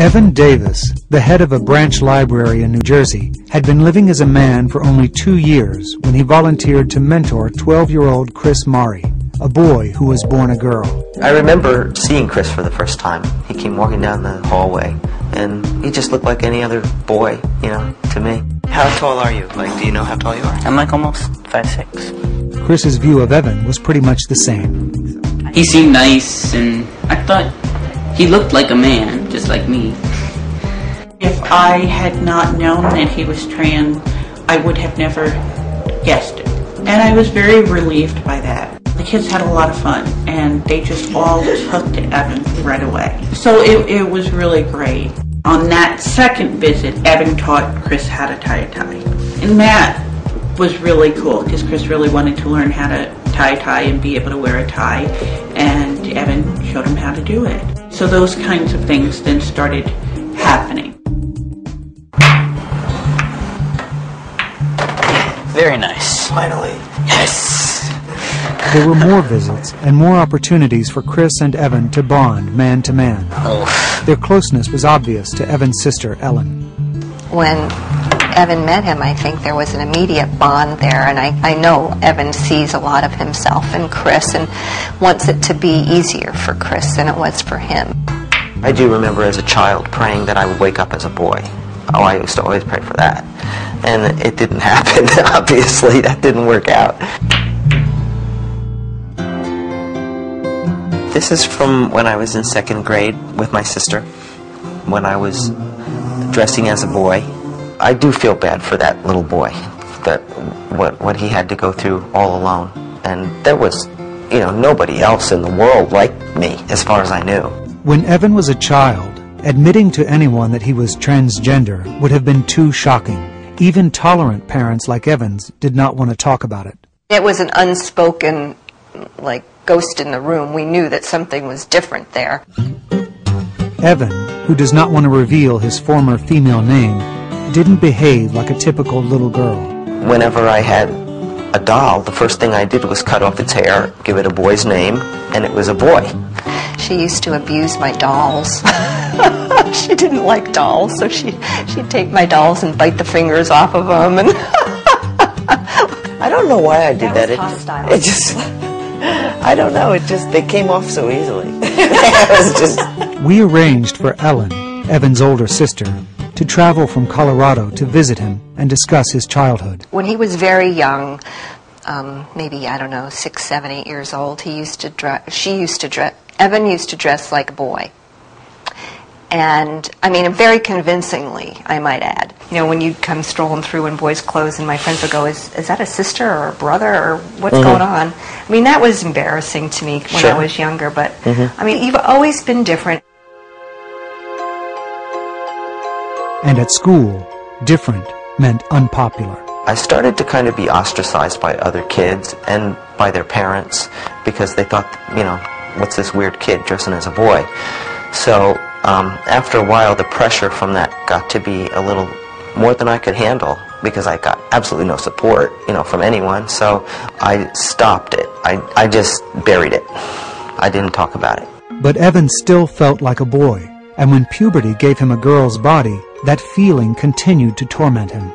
Evan Davis, the head of a branch library in New Jersey, had been living as a man for only 2 years when he volunteered to mentor 12-year-old Chris Mari, a boy who was born a girl. I remember seeing Chris for the first time. He came walking down the hallway, and he just looked like any other boy, to me. How tall are you? Do you know how tall you are? I'm almost 5'6". Chris's view of Evan was pretty much the same. He seemed nice, and I thought he looked like a man, just like me. If I had not known that he was trans, I would have never guessed it. And I was very relieved by that. The kids had a lot of fun, and they just all took to Evan right away. So it was really great. On that second visit, Evan taught Chris how to tie a tie. And that was really cool, because Chris really wanted to learn how to tie a tie and be able to wear a tie, and Evan showed him how to do it. So those kinds of things then started happening. Very nice. Finally. Yes! There were more visits and more opportunities for Chris and Evan to bond man to man. Oh. Their closeness was obvious to Evan's sister, Ellen. When Evan met him, I think there was an immediate bond there, and I know Evan sees a lot of himself in Chris and wants it to be easier for Chris than it was for him. I do remember as a child praying that I would wake up as a boy. Oh, I used to always pray for that. And it didn't happen, obviously. That didn't work out. This is from when I was in 2nd grade with my sister, when I was dressing as a boy. I do feel bad for that little boy, that what he had to go through all alone. And there was, nobody else in the world like me, as far as I knew. When Evan was a child, admitting to anyone that he was transgender would have been too shocking. Even tolerant parents like Evan's did not want to talk about it. It was an unspoken, ghost in the room. We knew that something was different there. Evan, who does not want to reveal his former female name, didn't behave like a typical little girl. Whenever I had a doll, the first thing I did was cut off its hair, give it a boy's name, and it was a boy. She used to abuse my dolls. She didn't like dolls, so she'd take my dolls and bite the fingers off of them. And I don't know why I did that. Hostile. It just, I don't know, they came off so easily. It was just... We arranged for Ellen, Evan's older sister, to travel from Colorado to visit him and discuss his childhood. When he was very young, maybe, 6, 7, 8 years old, Evan used to dress like a boy. And, very convincingly, I might add. When you'd come strolling through in boys' clothes and my friends would go, is that a sister or a brother or what's going on? That was embarrassing to me when I was younger, but, you've always been different. And at school, different meant unpopular. I started to kind of be ostracized by other kids and by their parents because they thought, what's this weird kid dressing as a boy? So after a while, the pressure from that got to be a little more than I could handle because I got absolutely no support, from anyone. So I stopped it. I just buried it. I didn't talk about it. But Evan still felt like a boy, and when puberty gave him a girl's body, that feeling continued to torment him.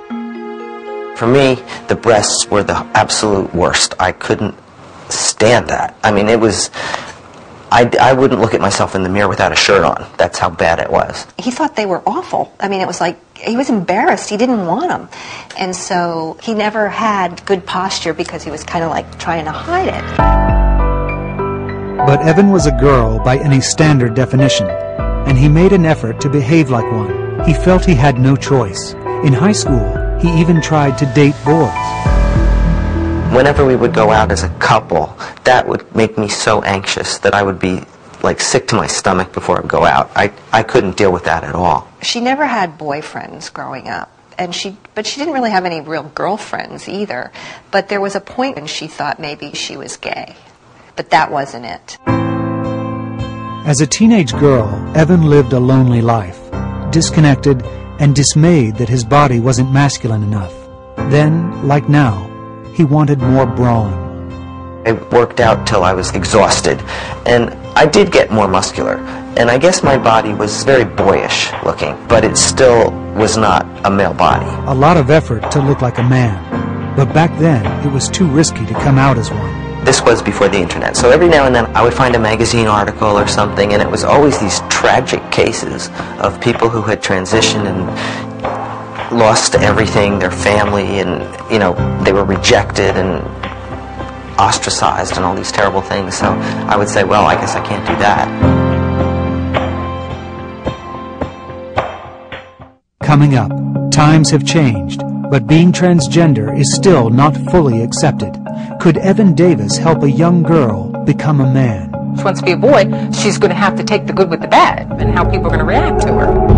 For me, the breasts were the absolute worst. I couldn't stand that. It was... I wouldn't look at myself in the mirror without a shirt on. That's how bad it was. He thought they were awful. It was like he was embarrassed. He didn't want them. And so he never had good posture because he was kind of like trying to hide it. But Evan was a girl by any standard definition, and he made an effort to behave like one. He felt he had no choice. In high school, he even tried to date boys. Whenever we would go out as a couple, that would make me so anxious that I would be sick to my stomach before I would go out. I couldn't deal with that at all. She never had boyfriends growing up, but she didn't really have any real girlfriends either. But there was a point when she thought maybe she was gay, but that wasn't it. As a teenage girl, Evan lived a lonely life, disconnected and dismayed that his body wasn't masculine enough. Then, like now, he wanted more brawn. I worked out till I was exhausted, and I did get more muscular. And I guess my body was very boyish looking, but it still was not a male body. A lot of effort to look like a man. But back then, it was too risky to come out as one. This was before the internet, so every now and then I would find a magazine article or something, and it was always these tragic cases of people who had transitioned and lost everything, their family, and, you know, they were rejected and ostracized and all these terrible things. So I would say, well, I guess I can't do that. Coming up, times have changed, but being transgender is still not fully accepted. Could Evan Davis help a young girl become a man? If she wants to be a boy, she's going to have to take the good with the bad and how people are going to react to her.